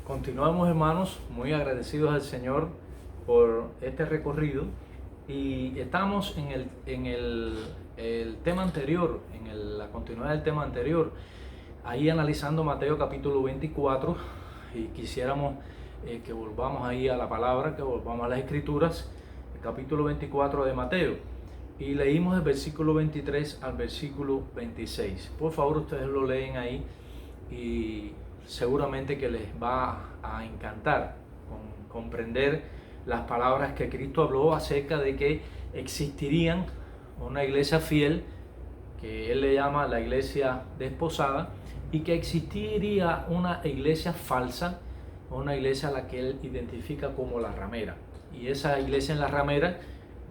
Continuamos, hermanos, muy agradecidos al Señor por este recorrido y estamos en el tema anterior, la continuidad del tema anterior, ahí analizando Mateo capítulo 24 y quisiéramos que volvamos ahí a la palabra, que volvamos a las escrituras, el capítulo 24 de Mateo, y leímos el versículo 23 al versículo 26. Por favor, ustedes lo leen ahí y seguramente que les va a encantar comprender las palabras que Cristo habló acerca de que existirían una iglesia fiel, que Él le llama la iglesia desposada, y que existiría una iglesia falsa, una iglesia a la que Él identifica como la ramera. Y esa iglesia en la ramera,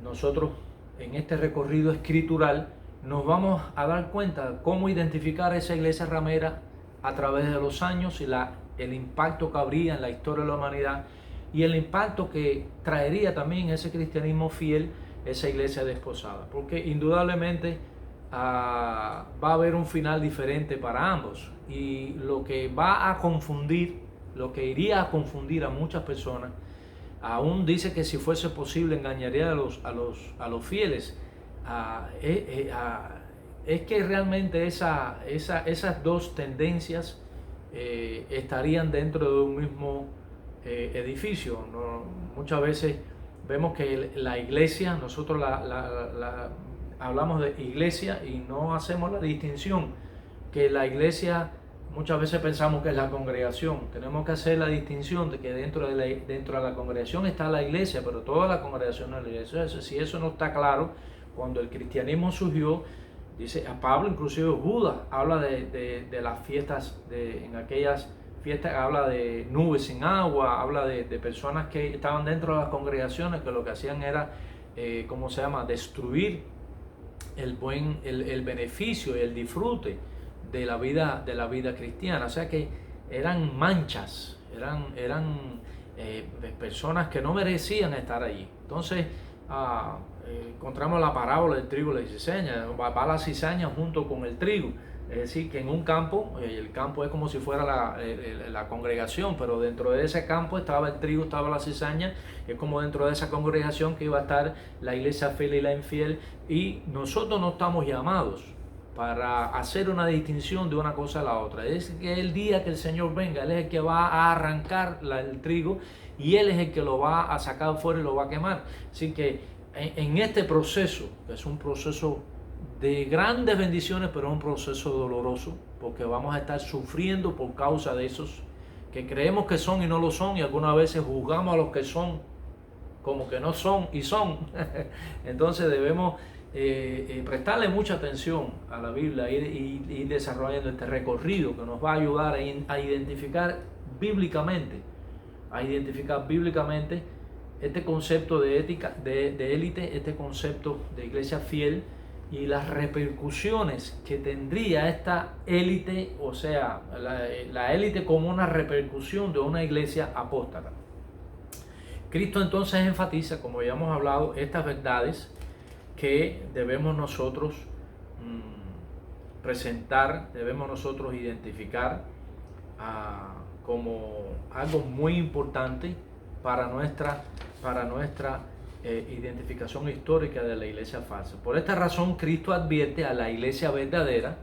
nosotros en este recorrido escritural nos vamos a dar cuenta de cómo identificar esa iglesia ramera a través de los años y el impacto que habría en la historia de la humanidad y el impacto que traería también ese cristianismo fiel, esa iglesia desposada, porque indudablemente va a haber un final diferente para ambos, y lo que va a confundir, lo que iría a confundir a muchas personas, aún dice que si fuese posible engañaría a los fieles, es que realmente esas dos tendencias estarían dentro de un mismo edificio, ¿no? Muchas veces vemos que la iglesia, nosotros hablamos de iglesia y no hacemos la distinción, que la iglesia muchas veces pensamos que es la congregación. Tenemos que hacer la distinción de que dentro de la congregación está la iglesia, pero toda la congregación no es la iglesia. Si eso no está claro, cuando el cristianismo surgió, dice a Pablo, inclusive Judas habla de las fiestas, en aquellas fiestas habla de nubes sin agua, habla de personas que estaban dentro de las congregaciones que lo que hacían era, ¿cómo se llama?, destruir el beneficio y el disfrute de la vida cristiana. O sea que eran manchas, eran personas que no merecían estar allí. Entonces encontramos la parábola del trigo y la cizaña. Va la cizaña junto con el trigo. Es decir, que en un campo, el campo es como si fuera la congregación, pero dentro de ese campo estaba el trigo, estaba la cizaña, es como dentro de esa congregación que iba a estar la iglesia fiel y la infiel, y nosotros no estamos llamados para hacer una distinción de una cosa a la otra. Es que el día que el Señor venga, Él es el que va a arrancar el trigo y Él es el que lo va a sacar fuera y lo va a quemar. Así que en este proceso, que es un proceso de grandes bendiciones, pero es un proceso doloroso, porque vamos a estar sufriendo por causa de esos que creemos que son y no lo son, y algunas veces juzgamos a los que son como que no son y son. Entonces debemos prestarle mucha atención a la Biblia y ir desarrollando este recorrido que nos va a ayudar a identificar bíblicamente este concepto de ética, de élite, este concepto de iglesia fiel y las repercusiones que tendría esta élite, o sea, la élite como una repercusión de una iglesia apóstata. Cristo entonces enfatiza, como ya hemos hablado, estas verdades que debemos nosotros presentar, debemos nosotros identificar como algo muy importante para nuestra identificación histórica de la iglesia falsa. Por esta razón, Cristo advierte a la iglesia verdadera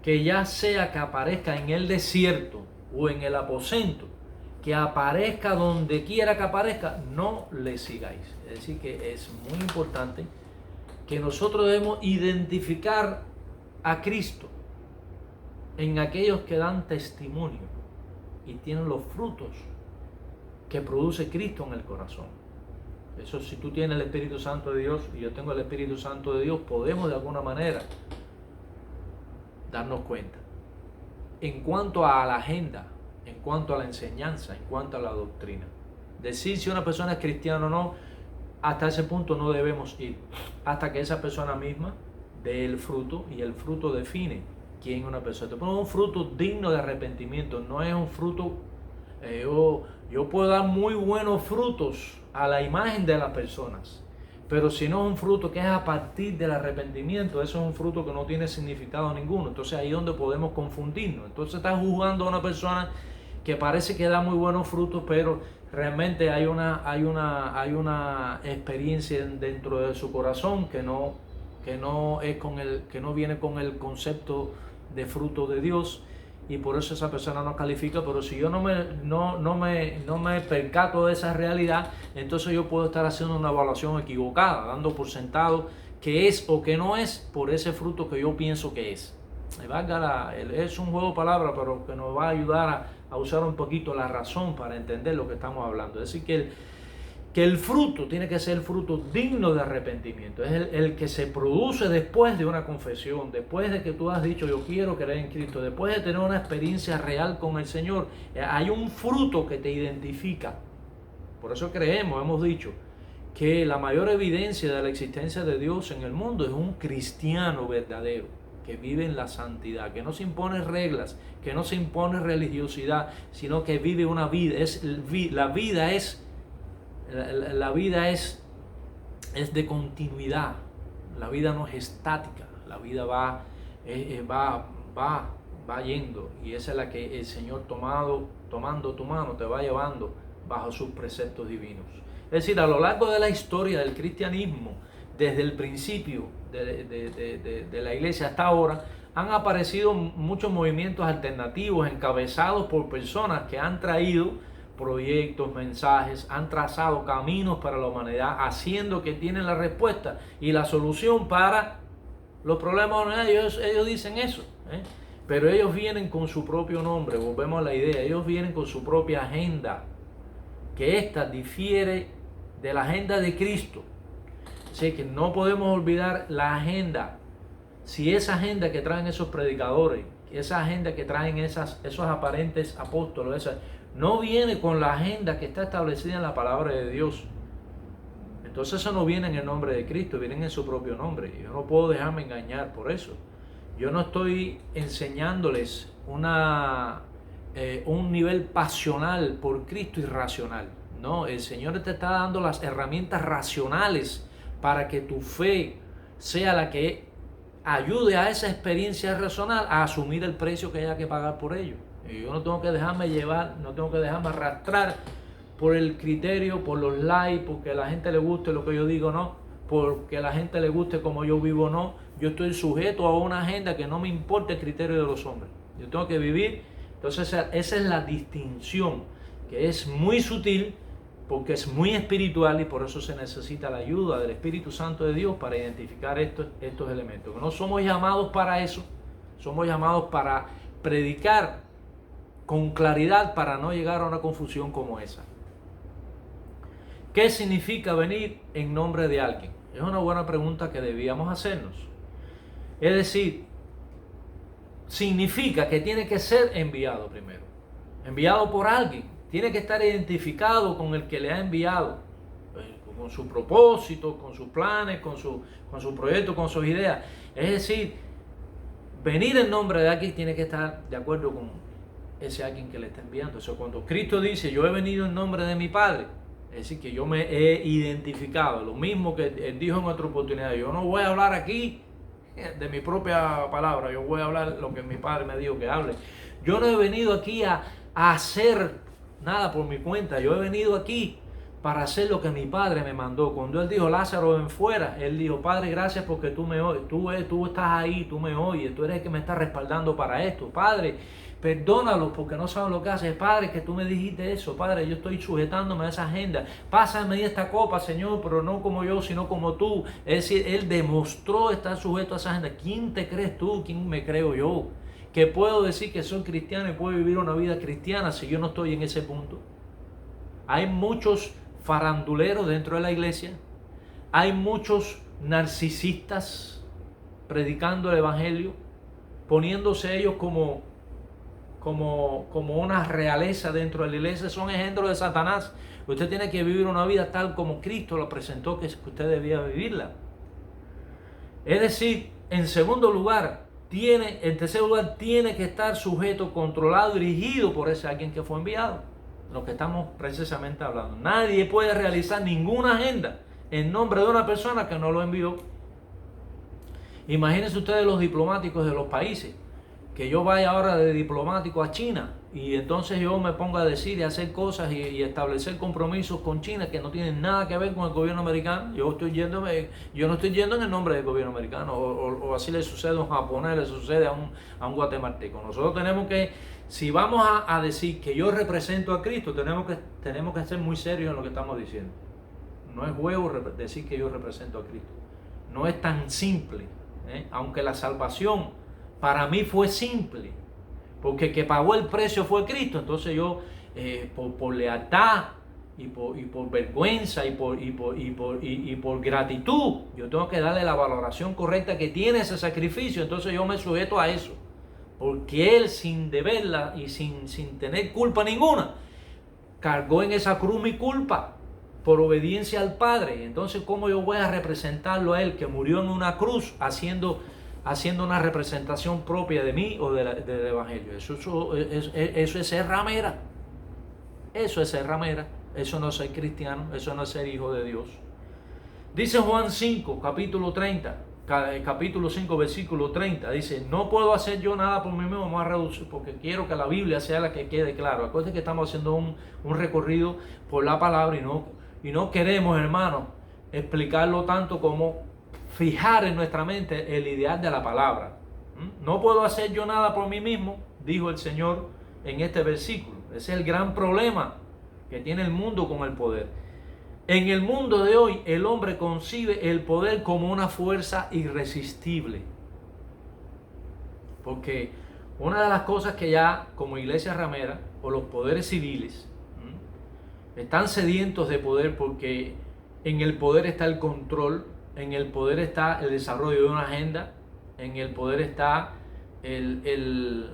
que ya sea que aparezca en el desierto o en el aposento, que aparezca donde quiera que aparezca, no le sigáis. Es decir, que es muy importante que nosotros debemos identificar a Cristo en aquellos que dan testimonio y tienen los frutos que produce Cristo en el corazón. Eso, si tú tienes el Espíritu Santo de Dios y yo tengo el Espíritu Santo de Dios, podemos de alguna manera darnos cuenta. En cuanto a la agenda, en cuanto a la enseñanza, en cuanto a la doctrina, decir si una persona es cristiana o no, hasta ese punto no debemos ir, hasta que esa persona misma dé el fruto, y el fruto define quién es una persona. Te pones un fruto digno de arrepentimiento, no es un fruto, yo puedo dar muy buenos frutos a la imagen de las personas, pero si no es un fruto que es a partir del arrepentimiento, eso es un fruto que no tiene significado ninguno. Entonces ahí es donde podemos confundirnos. Entonces estás juzgando a una persona que parece que da muy buenos frutos, pero realmente hay una experiencia dentro de su corazón que no es que no viene con el concepto de fruto de Dios, y por eso esa persona no califica. Pero si yo no me percato de esa realidad, entonces yo puedo estar haciendo una evaluación equivocada, dando por sentado que es o que no es por ese fruto que yo pienso que es. Es un juego de palabras, pero que nos va a ayudar a usar un poquito la razón para entender lo que estamos hablando. Es decir, que el fruto tiene que ser el fruto digno de arrepentimiento. Es el que se produce después de una confesión, después de que tú has dicho yo quiero creer en Cristo, después de tener una experiencia real con el Señor. Hay un fruto que te identifica. Por eso hemos dicho que la mayor evidencia de la existencia de Dios en el mundo es un cristiano verdadero, que vive en la santidad, que no se impone reglas, que no se impone religiosidad, sino que vive una vida. La vida es de continuidad. La vida no es estática. La vida va yendo, y esa es la que el Señor tomando tu mano te va llevando bajo sus preceptos divinos. Es decir, a lo largo de la historia del cristianismo, desde el principio de la iglesia hasta ahora, han aparecido muchos movimientos alternativos encabezados por personas que han traído proyectos, mensajes, han trazado caminos para la humanidad, haciendo que tienen la respuesta y la solución para los problemas de la humanidad. Ellos dicen eso, pero ellos vienen con su propio nombre. Volvemos a la idea, ellos vienen con su propia agenda, que esta difiere de la agenda de Cristo. Así que no podemos olvidar la agenda. Si esa agenda que traen esos predicadores, esa agenda que traen esos aparentes apóstoles, no viene con la agenda que está establecida en la palabra de Dios, entonces eso no viene en el nombre de Cristo, viene en su propio nombre. Yo no puedo dejarme engañar por eso. Yo no estoy enseñándoles un nivel pasional por Cristo irracional. No, el Señor te está dando las herramientas racionales para que tu fe sea la que ayude a esa experiencia racional a asumir el precio que haya que pagar por ello. Y yo no tengo que dejarme llevar, no tengo que dejarme arrastrar por el criterio, por los likes, porque a la gente le guste lo que yo digo, no, porque a la gente le guste como yo vivo, no. Yo estoy sujeto a una agenda que no me importa el criterio de los hombres. Yo tengo que vivir. Entonces esa es la distinción, que es muy sutil, porque es muy espiritual, y por eso se necesita la ayuda del Espíritu Santo de Dios para identificar estos elementos. No somos llamados para eso, somos llamados para predicar con claridad para no llegar a una confusión como esa. ¿Qué significa venir en nombre de alguien? Es una buena pregunta que debíamos hacernos. Es decir, significa que tiene que ser enviado primero, enviado por alguien. Tiene que estar identificado con el que le ha enviado, con su propósito, con sus planes, con su proyecto, con sus ideas. Es decir, venir en nombre de alguien tiene que estar de acuerdo con ese alguien que le está enviando. Eso, cuando Cristo dice, yo he venido en nombre de mi Padre, es decir, que yo me he identificado. Lo mismo que él dijo en otra oportunidad, yo no voy a hablar aquí de mi propia palabra, yo voy a hablar lo que mi Padre me dijo que hable. Yo no he venido aquí a hacer nada por mi cuenta. Yo he venido aquí para hacer lo que mi Padre me mandó. Cuando Él dijo, Lázaro, ven fuera, Él dijo, Padre, gracias porque tú me oyes, tú estás ahí, tú me oyes, tú eres el que me está respaldando para esto. Padre, perdónalos porque no saben lo que hacen. Padre, que tú me dijiste eso. Padre, yo estoy sujetándome a esa agenda. Pásame esta copa, Señor, pero no como yo, sino como tú. Es decir, Él demostró estar sujeto a esa agenda. ¿Quién te crees tú? ¿Quién me creo yo? Que puedo decir que soy cristiano y puedo vivir una vida cristiana si yo no estoy en ese punto. Hay muchos faranduleros dentro de la iglesia. Hay muchos narcisistas predicando el evangelio, poniéndose ellos como una realeza dentro de la iglesia. Son ejemplos de Satanás. Usted tiene que vivir una vida tal como Cristo lo presentó que usted debía vivirla. Es decir, en tercer lugar, tiene que estar sujeto, controlado, dirigido por ese alguien que fue enviado. Lo que estamos precisamente hablando. Nadie puede realizar ninguna agenda en nombre de una persona que no lo envió. Imagínense ustedes los diplomáticos de los países que yo vaya ahora de diplomático a China y entonces yo me ponga a decir y hacer cosas y establecer compromisos con China que no tienen nada que ver con el gobierno americano. Yo no estoy yendo en el nombre del gobierno americano, o así le sucede a un japonés, le sucede a un guatemalteco. Nosotros tenemos que, si vamos a decir que yo represento a Cristo, tenemos que ser muy serios en lo que estamos diciendo. No es juego decir que yo represento a Cristo. No es tan simple, aunque la salvación para mí fue simple, porque el que pagó el precio fue Cristo. Entonces yo, por lealtad y por vergüenza y por gratitud, yo tengo que darle la valoración correcta que tiene ese sacrificio. Entonces yo me sujeto a eso, porque Él, sin deberla y sin tener culpa ninguna, cargó en esa cruz mi culpa por obediencia al Padre. Entonces, ¿cómo yo voy a representarlo a Él, que murió en una cruz haciendo una representación propia de mí o del Evangelio? Eso es ser ramera. Eso es ser ramera. Eso no es ser cristiano. Eso no es ser hijo de Dios. Dice Juan 5, capítulo 30, capítulo 5, versículo 30. Dice: no puedo hacer yo nada por mí mismo. Vamos a reducir, porque quiero que la Biblia sea la que quede claro. Acuérdense que estamos haciendo un recorrido por la palabra y no queremos, hermanos, explicarlo tanto como fijar en nuestra mente el ideal de la palabra. No puedo hacer yo nada por mí mismo, dijo el Señor en este versículo. Ese es el gran problema que tiene el mundo con el poder. En el mundo de hoy, el hombre concibe el poder como una fuerza irresistible. Porque una de las cosas que ya como iglesia ramera o los poderes civiles están sedientos de poder, porque en el poder está el control, en el poder está el desarrollo de una agenda, en el poder está el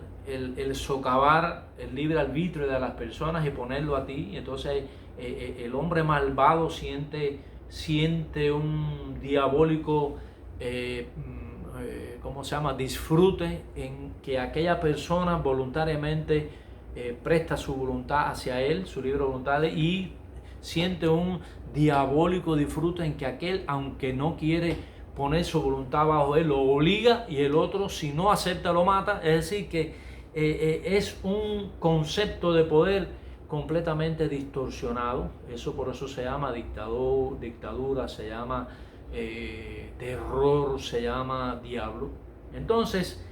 socavar el libre arbitrio de las personas y ponerlo a ti. Y entonces el hombre malvado siente un diabólico, ¿cómo se llama?, disfrute en que aquella persona voluntariamente presta su voluntad hacia él, su libre voluntad, y siente un diabólico disfrute en que aquel, aunque no quiere poner su voluntad bajo él, lo obliga, y el otro, si no acepta, lo mata. Es decir, que es un concepto de poder completamente distorsionado. Por eso se llama dictadura, se llama terror, se llama diablo. Entonces,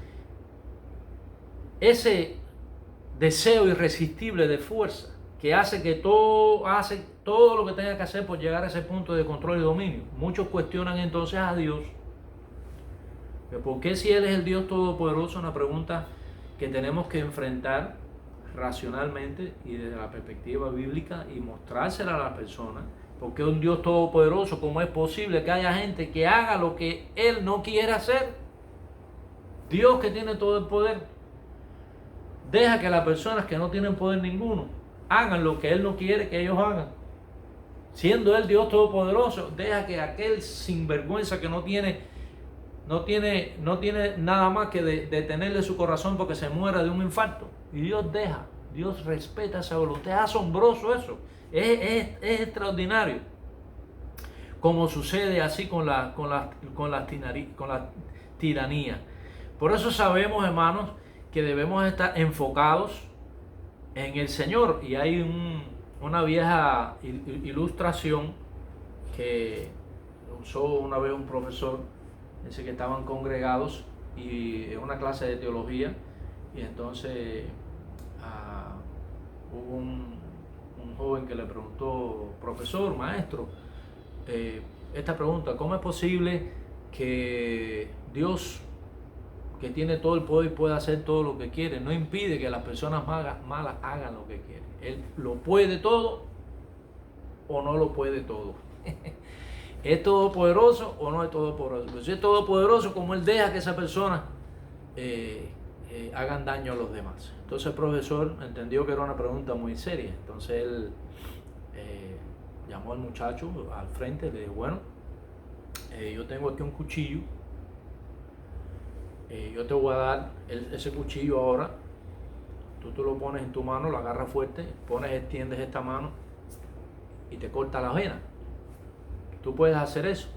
ese deseo irresistible de fuerza que hace todo lo que tenga que hacer por llegar a ese punto de control y dominio. Muchos cuestionan entonces a Dios, que por qué, si Él es el Dios Todopoderoso, una pregunta que tenemos que enfrentar racionalmente y desde la perspectiva bíblica y mostrársela a las personas. Porque un Dios Todopoderoso, ¿cómo es posible que haya gente que haga lo que Él no quiere hacer? Dios, que tiene todo el poder, deja que las personas que no tienen poder ninguno hagan lo que Él no quiere que ellos hagan. Siendo Él Dios Todopoderoso, deja que aquel sinvergüenza que no tiene nada más que detenerle su corazón porque se muera de un infarto. Y Dios respeta esa voluntad. Es asombroso eso. Es extraordinario. Como sucede así con la tiranía. Por eso sabemos, hermanos, que debemos estar enfocados en el Señor. Y hay una vieja ilustración que usó una vez un profesor. Dice que estaban congregados y en una clase de teología, y entonces hubo un joven que le preguntó: profesor, maestro, esta pregunta: ¿cómo es posible que Dios, que tiene todo el poder y puede hacer todo lo que quiere, no impide que las personas malas hagan lo que quieren? Él lo puede todo o no lo puede todo. ¿Es todopoderoso o no es todopoderoso? Pero si es todopoderoso, ¿cómo Él deja que esa persona hagan daño a los demás? Entonces el profesor entendió que era una pregunta muy seria. Entonces él llamó al muchacho al frente y le dijo: bueno, yo tengo aquí un cuchillo, yo te voy a dar ese cuchillo ahora. Tú lo pones en tu mano, lo agarras fuerte, extiendes esta mano y te corta la vena. ¿Tú puedes hacer eso?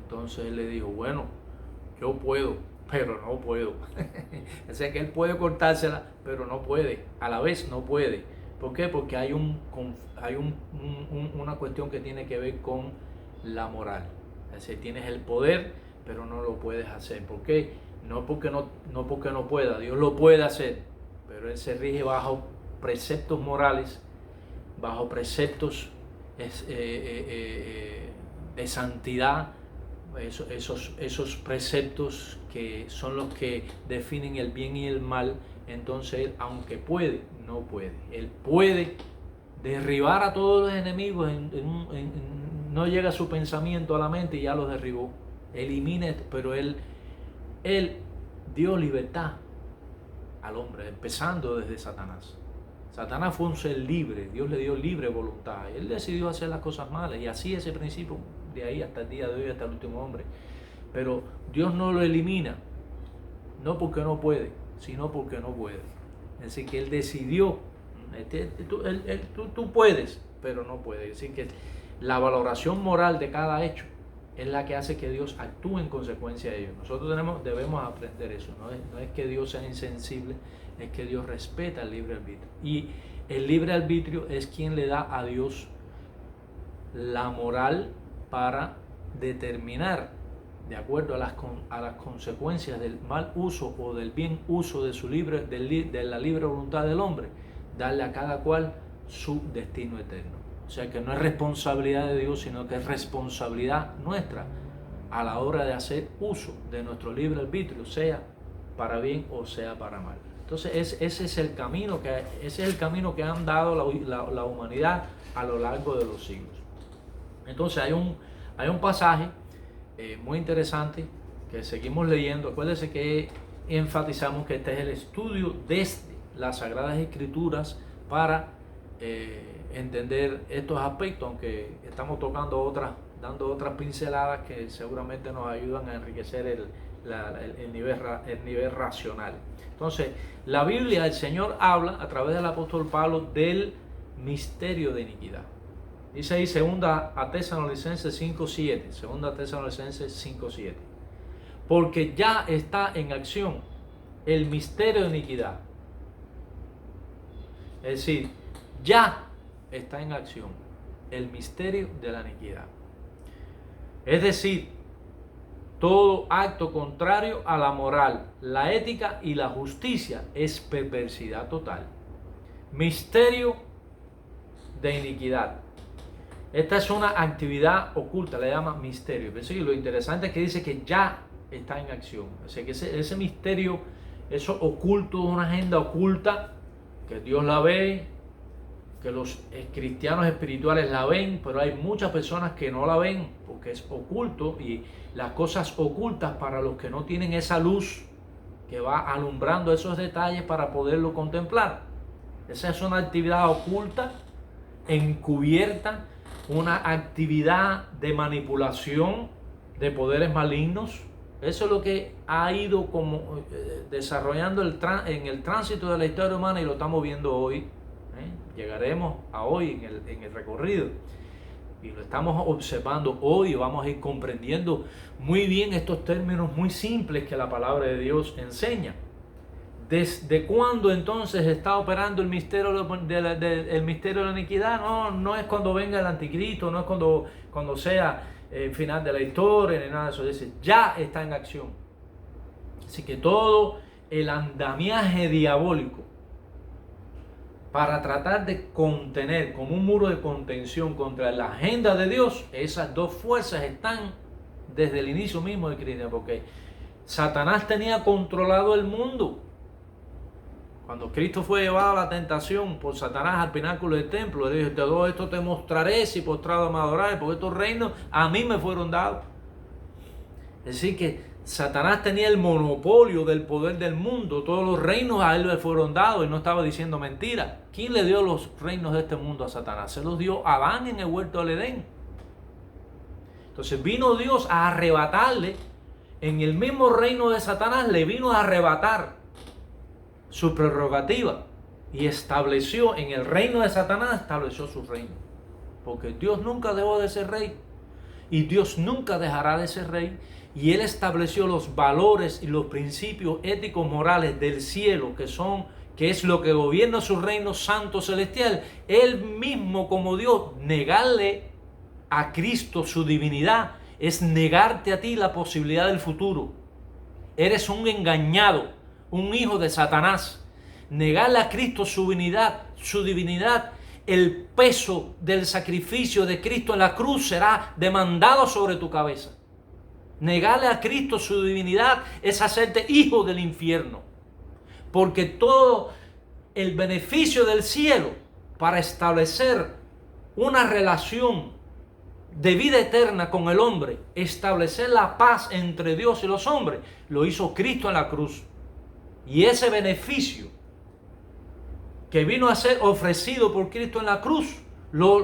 Entonces él le dijo: bueno, yo puedo, pero no puedo. O sea que él puede cortársela, pero no puede. A la vez no puede. ¿Por qué? Porque hay una cuestión que tiene que ver con la moral. Es decir, tienes el poder, pero no lo puedes hacer. ¿Por qué? No porque no pueda. Dios lo puede hacer, pero él se rige bajo preceptos morales, bajo preceptos de santidad, esos preceptos que son los que definen el bien y el mal. Entonces él, aunque puede, no puede. Él puede derribar a todos los enemigos, no llega su pensamiento a la mente y ya los derribó. Elimina, pero él dio libertad al hombre, empezando desde Satanás. Satanás fue un ser libre, Dios le dio libre voluntad. Él decidió hacer las cosas malas y así ese principio de ahí hasta el día de hoy, hasta el último hombre. Pero Dios no lo elimina, no porque no puede, sino porque no puede. Es decir, que Él decidió, tú puedes, pero no puedes. Es decir, que la valoración moral de cada hecho es la que hace que Dios actúe en consecuencia de ello. Nosotros debemos aprender eso. No es que Dios sea insensible, es que Dios respeta el libre arbitrio. Y el libre arbitrio es quien le da a Dios la moral para determinar, de acuerdo a las consecuencias del mal uso o del bien uso de la libre voluntad del hombre, darle a cada cual su destino eterno. O sea que no es responsabilidad de Dios, sino que es responsabilidad nuestra a la hora de hacer uso de nuestro libre arbitrio, sea para bien o sea para mal. Entonces ese es el camino que han dado la humanidad a lo largo de los siglos. Entonces hay un pasaje muy interesante que seguimos leyendo. Acuérdense que enfatizamos que este es el estudio desde las Sagradas Escrituras para entender estos aspectos, aunque estamos dando otras pinceladas que seguramente nos ayudan a enriquecer el nivel racional. Entonces, la Biblia, el Señor habla a través del apóstol Pablo del misterio de iniquidad. Dice ahí 2 Tesalonicenses 5:7, 2 Tesalonicenses 5:7. Porque ya está en acción el misterio de iniquidad. Es decir, ya está en acción el misterio de la iniquidad. Es decir, todo acto contrario a la moral, la ética y la justicia es perversidad total. Misterio de iniquidad. Esta es una actividad oculta, le llama misterio. Pero sí, lo interesante es que dice que ya está en acción. O sea que ese misterio, eso oculto, una agenda oculta, que Dios la ve, que los cristianos espirituales la ven, pero hay muchas personas que no la ven porque es oculto, y las cosas ocultas para los que no tienen esa luz que va alumbrando esos detalles para poderlo contemplar. Esa es una actividad oculta, encubierta, una actividad de manipulación de poderes malignos. Eso es lo que ha ido como desarrollando en el tránsito de la historia humana, y lo estamos viendo hoy. Llegaremos a hoy en el recorrido y lo estamos observando hoy, y vamos a ir comprendiendo muy bien estos términos muy simples que la palabra de Dios enseña. ¿Desde cuándo entonces está operando el misterio de la iniquidad? No es cuando venga el anticristo, no es cuando sea el final de la historia, ni nada de eso. Dice, ya está en acción. Así que todo el andamiaje diabólico para tratar de contener, como un muro de contención contra la agenda de Dios, esas dos fuerzas están desde el inicio mismo del cristianismo, porque Satanás tenía controlado el mundo. Cuando Cristo fue llevado a la tentación por Satanás al pináculo del templo, le dijo, todo esto te mostraré si postrado me adoraré, porque estos reinos a mí me fueron dados. Es decir, que Satanás tenía el monopolio del poder del mundo. Todos los reinos a él le fueron dados, y no estaba diciendo mentira. ¿Quién le dio los reinos de este mundo a Satanás? Se los dio a Adán en el huerto del Edén. Entonces vino Dios a arrebatarle, en el mismo reino de Satanás, le vino a arrebatar su prerrogativa, y estableció en el reino de Satanás, estableció su reino. Porque Dios nunca dejó de ser rey. y Dios nunca dejará de ser rey, y Él estableció los valores y los principios éticos morales del cielo, que es lo que gobierna su reino santo celestial. Él mismo, como Dios, negarle a Cristo su divinidad es negarte a ti la posibilidad del futuro. Eres un engañado, un hijo de Satanás. Negarle a Cristo su divinidad, el peso del sacrificio de Cristo en la cruz será demandado sobre tu cabeza. Negarle a Cristo su divinidad es hacerte hijo del infierno. Porque todo el beneficio del cielo para establecer una relación de vida eterna con el hombre, establecer la paz entre Dios y los hombres, lo hizo Cristo en la cruz. Y ese beneficio que vino a ser ofrecido por Cristo en la cruz,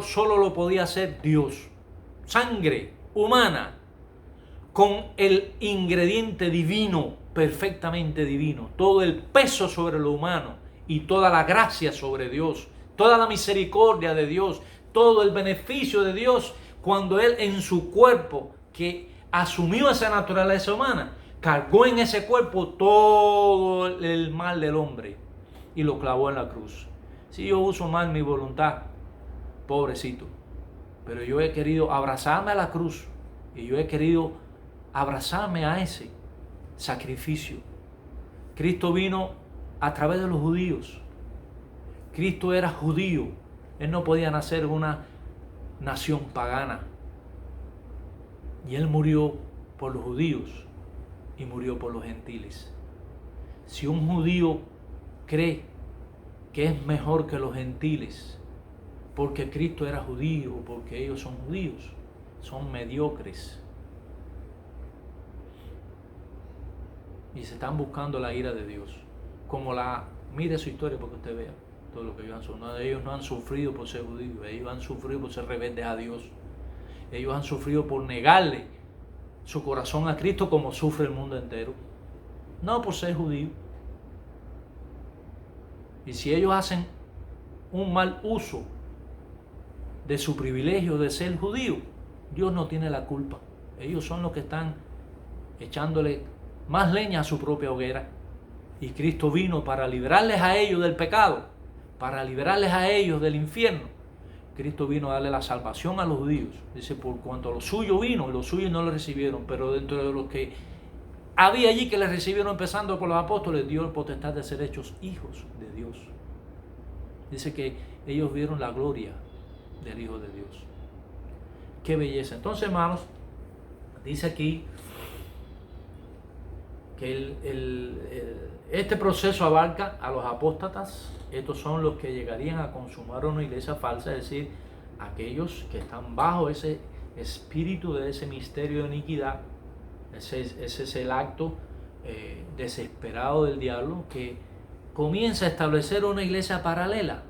solo lo podía hacer Dios. Sangre humana con el ingrediente divino, perfectamente divino, todo el peso sobre lo humano y toda la gracia sobre Dios, toda la misericordia de Dios, todo el beneficio de Dios, cuando Él en su cuerpo, que asumió esa naturaleza humana, cargó en ese cuerpo todo el mal del hombre y lo clavó en la cruz. Si yo uso mal mi voluntad, pobrecito, pero yo he querido abrazarme a la cruz y yo he querido abrazarme a ese sacrificio. Cristo vino a través de los judíos. Cristo era judío. Él no podía nacer en una nación pagana. Y Él murió por los judíos y murió por los gentiles. Si un judío cree que es mejor que los gentiles porque Cristo era judío, porque ellos son judíos, son mediocres. Y se están buscando la ira de Dios. Mire su historia para que usted vea todo lo que ellos han sufrido. Ellos no han sufrido por ser judíos, ellos han sufrido por ser rebeldes a Dios. Ellos han sufrido por negarle su corazón a Cristo como sufre el mundo entero. No por ser judío. Y si ellos hacen un mal uso de su privilegio de ser judío, Dios no tiene la culpa. Ellos son los que están echándole más leña a su propia hoguera. Y Cristo vino para liberarles a ellos del pecado, para liberarles a ellos del infierno. Cristo vino a darle la salvación a los judíos. Dice, por cuanto a los suyos vino, los suyos no lo recibieron, pero dentro de los que había allí que les recibieron, empezando por los apóstoles, dio la potestad de ser hechos hijos de Dios. Dice que ellos vieron la gloria del Hijo de Dios. Qué belleza. Entonces, hermanos, dice aquí que este proceso abarca a los apóstatas. Estos son los que llegarían a consumar una iglesia falsa, es decir, aquellos que están bajo ese espíritu de ese misterio de iniquidad. Ese es el acto desesperado del diablo, que comienza a establecer una iglesia paralela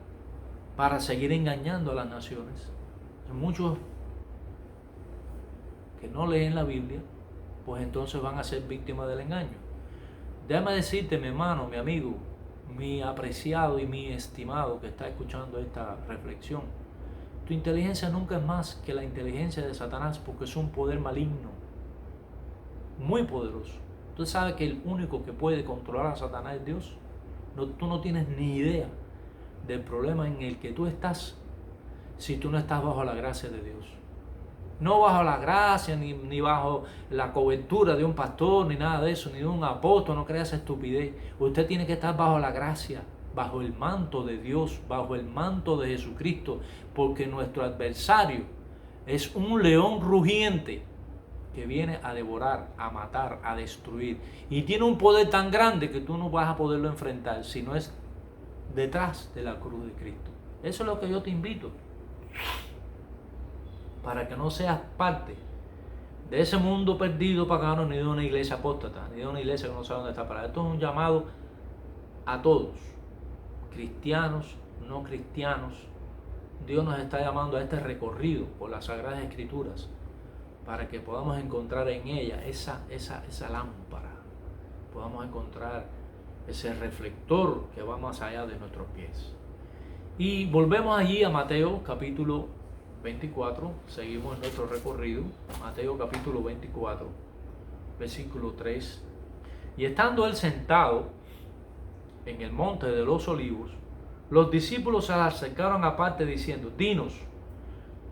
para seguir engañando a las naciones. Muchos que no leen la Biblia, pues entonces van a ser víctimas del engaño. Déjame decirte, mi hermano, mi amigo, mi apreciado y mi estimado que está escuchando esta reflexión, tu inteligencia nunca es más que la inteligencia de Satanás, porque es un poder maligno, muy poderoso. Tú sabes que el único que puede controlar a Satanás es Dios. Tú no tienes ni idea del problema en el que tú estás si tú no estás bajo la gracia de Dios. No bajo la gracia, ni bajo la cobertura de un pastor, ni nada de eso, ni de un apóstol. No creas estupidez. Usted tiene que estar bajo la gracia, bajo el manto de Dios, bajo el manto de Jesucristo, porque nuestro adversario es un león rugiente que viene a devorar, a matar, a destruir, y tiene un poder tan grande que tú no vas a poderlo enfrentar si no es detrás de la cruz de Cristo. Eso es lo que yo te invito, para que no seas parte de ese mundo perdido pagano, ni de una iglesia apóstata, ni de una iglesia que no sabe dónde está parada. Esto es un llamado a todos, cristianos, no cristianos. Dios nos está llamando a este recorrido por las Sagradas Escrituras, para que podamos encontrar en ella esa lámpara, podamos encontrar ese reflector que va más allá de nuestros pies. Y volvemos allí a Mateo capítulo 24, seguimos nuestro recorrido, Mateo capítulo 24, versículo 3. Y estando él sentado en el monte de los olivos, los discípulos se acercaron aparte diciendo: dinos,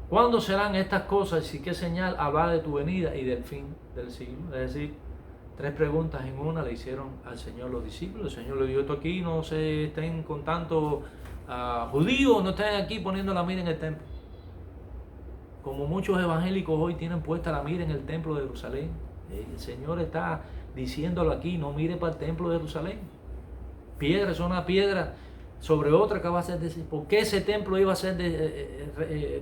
¿cuándo serán estas cosas y qué señal habrá de tu venida y del fin del siglo? Es decir, tres preguntas en una le hicieron al Señor los discípulos. El Señor le dijo: esto aquí no se estén con tanto judíos, no estén aquí poniendo la mira en el templo. Como muchos evangélicos hoy tienen puesta la mira en el templo de Jerusalén. El Señor está diciéndolo aquí: no mire para el templo de Jerusalén. Piedra es una piedra sobre otra que va a ser destruida. ¿Por qué ese templo iba a ser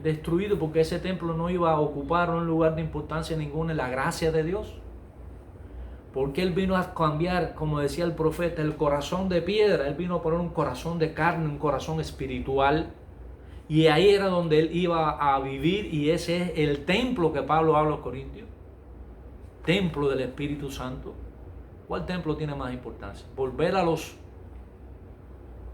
destruido? Porque ese templo no iba a ocupar un lugar de importancia ninguna en la gracia de Dios. Porque Él vino a cambiar, como decía el profeta, el corazón de piedra. Él vino a poner un corazón de carne, un corazón espiritual. Y ahí era donde Él iba a vivir, y ese es el templo que Pablo habla a los Corintios. Templo del Espíritu Santo. ¿Cuál templo tiene más importancia? Volver a los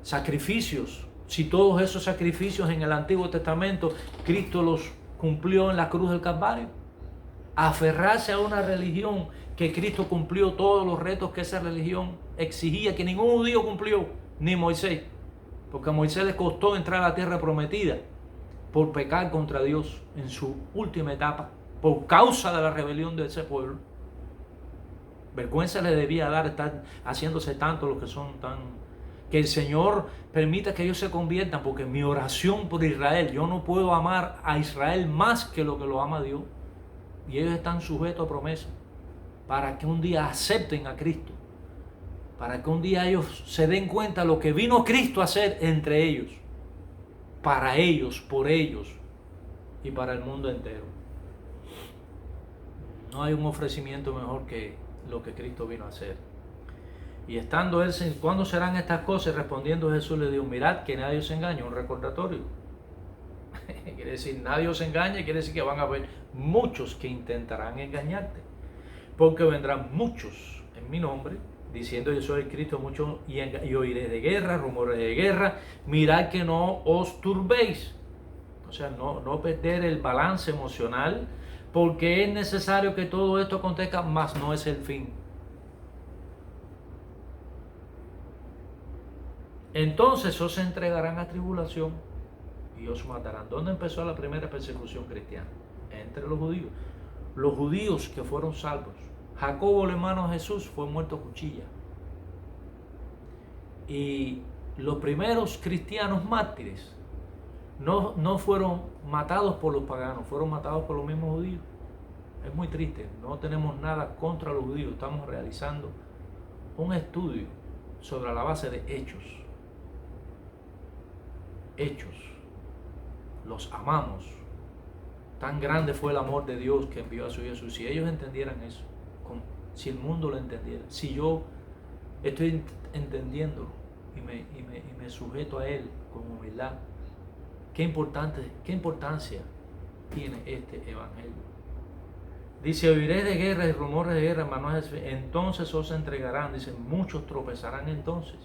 sacrificios. Si todos esos sacrificios en el Antiguo Testamento Cristo los cumplió en la cruz del Calvario. Aferrarse a una religión que Cristo cumplió todos los retos que esa religión exigía, que ningún judío cumplió, ni Moisés. Porque a Moisés le costó entrar a la tierra prometida por pecar contra Dios en su última etapa, por causa de la rebelión de ese pueblo. Vergüenza le debía dar estar haciéndose tanto los que son tan... Que el Señor permita que ellos se conviertan, porque mi oración por Israel, yo no puedo amar a Israel más que lo ama Dios. Y ellos están sujetos a promesa para que un día acepten a Cristo, para que un día ellos se den cuenta de lo que vino Cristo a hacer entre ellos, para ellos, por ellos y para el mundo entero. No hay un ofrecimiento mejor que lo que Cristo vino a hacer. Y estando él, ¿cuándo serán estas cosas? Respondiendo Jesús le dijo: mirad que nadie os engañe. Un recordatorio. Quiere decir, nadie os engañe, quiere decir que van a haber muchos que intentarán engañarte. Porque vendrán muchos en mi nombre, diciendo: yo soy el Cristo, muchos, y oiréis de guerra, rumores de guerra. Mirad que no os turbéis. O sea, no perder el balance emocional, porque es necesario que todo esto acontezca, mas no es el fin. Entonces os entregarán a tribulación y os matarán. ¿Dónde empezó la primera persecución cristiana? Entre los judíos. Los judíos que fueron salvos. Jacobo, el hermano de Jesús, fue muerto a cuchilla. Y los primeros cristianos mártires no fueron matados por los paganos, fueron matados por los mismos judíos. Es muy triste, no tenemos nada contra los judíos, estamos realizando un estudio sobre la base de hechos. Hechos. Los amamos. Tan grande fue el amor de Dios que envió a su Hijo Jesús. Si ellos entendieran eso, si el mundo lo entendiera, si yo estoy entendiéndolo y me sujeto a Él con humildad, qué importancia tiene este evangelio. Dice: oiréis de guerra y rumores de guerra, hermanos, entonces os entregarán. Dice: muchos tropezarán entonces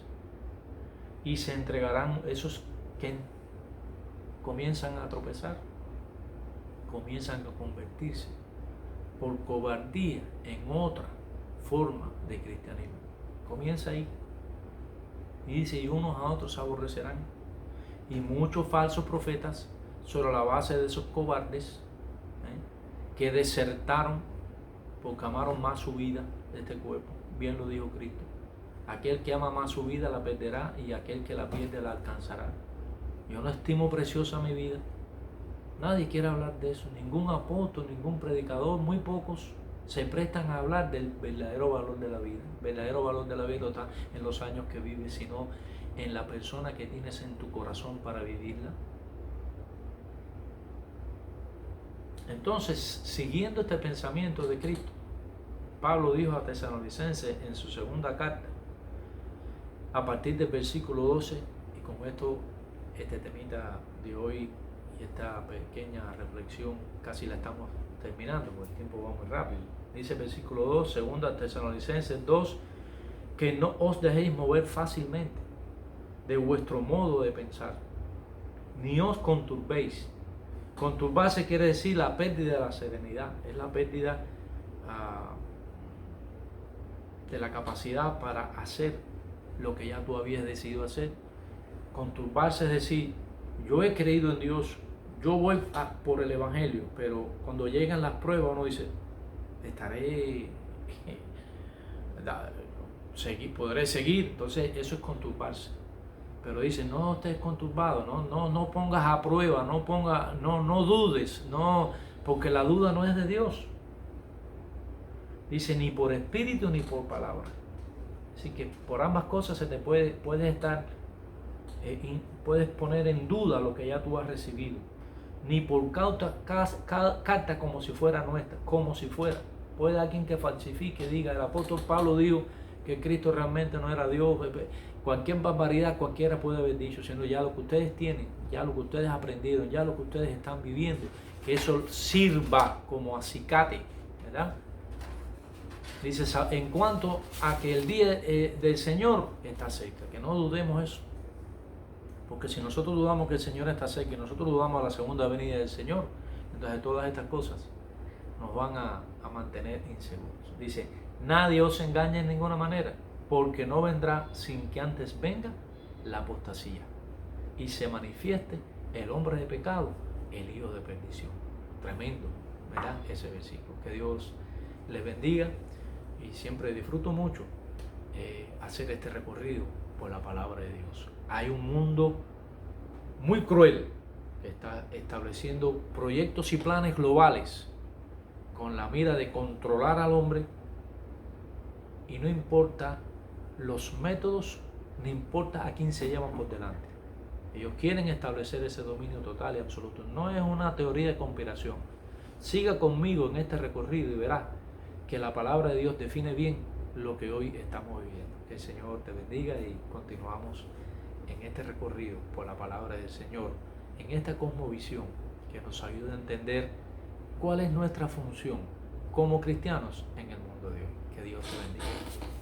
y se entregarán. Esos que comienzan a tropezar, comienzan a convertirse por cobardía en otra forma de cristianismo. Comienza ahí. Y dice: y unos a otros se aborrecerán. Y muchos falsos profetas, sobre la base de esos cobardes, que desertaron porque amaron más su vida de este cuerpo. Bien lo dijo Cristo: aquel que ama más su vida la perderá, y aquel que la pierde la alcanzará. Yo no estimo preciosa mi vida. Nadie quiere hablar de eso. Ningún apóstol, ningún predicador, muy pocos se prestan a hablar del verdadero valor de la vida. El verdadero valor de la vida no está en los años que vives, sino en la persona que tienes en tu corazón para vivirla. Entonces, siguiendo este pensamiento de Cristo, Pablo dijo a Tesalonicenses en su segunda carta, a partir del versículo 12, y con esto este temita de hoy y esta pequeña reflexión casi la estamos terminando, porque el tiempo va muy rápido. Dice el versículo 2, segunda Tesalonicenses 2, que no os dejéis mover fácilmente de vuestro modo de pensar, ni os conturbéis, Conturbarse quiere decir la pérdida de la serenidad, es la pérdida de la capacidad para hacer lo que ya tú habías decidido hacer. Conturbarse es decir, yo he creído en Dios, yo voy por el Evangelio, pero cuando llegan las pruebas uno dice, podré seguir. Entonces eso es conturbarse. Pero dice, no estés conturbado, no pongas a prueba, no dudes, porque la duda no es de Dios. Dice, ni por espíritu ni por palabra. Así que por ambas cosas se te puedes poner en duda lo que ya tú has recibido. Ni por carta como si fuera nuestra, como si fuera. Puede alguien que falsifique, diga, el apóstol Pablo dijo que Cristo realmente no era Dios. Cualquier barbaridad cualquiera puede haber dicho, sino ya lo que ustedes tienen, ya lo que ustedes aprendieron, ya lo que ustedes están viviendo, que eso sirva como acicate, ¿verdad? Dice, en cuanto a que el día del Señor está cerca, que no dudemos eso. Porque si nosotros dudamos que el Señor está cerca y nosotros dudamos a la segunda venida del Señor, entonces todas estas cosas nos van a mantener inseguros. Dice, nadie os engañe en ninguna manera, porque no vendrá sin que antes venga la apostasía y se manifieste el hombre de pecado, el hijo de perdición. Tremendo, ¿verdad? Ese versículo. Que Dios les bendiga y siempre disfruto mucho hacer este recorrido por la palabra de Dios. Hay un mundo muy cruel que está estableciendo proyectos y planes globales con la mira de controlar al hombre, y no importa los métodos, ni importa a quién se llevan por delante. Ellos quieren establecer ese dominio total y absoluto. No es una teoría de conspiración. Siga conmigo en este recorrido y verá que la palabra de Dios define bien lo que hoy estamos viviendo. Que el Señor te bendiga y continuamos en este recorrido por la palabra del Señor, en esta cosmovisión que nos ayuda a entender cuál es nuestra función como cristianos en el mundo de hoy. Que Dios te bendiga.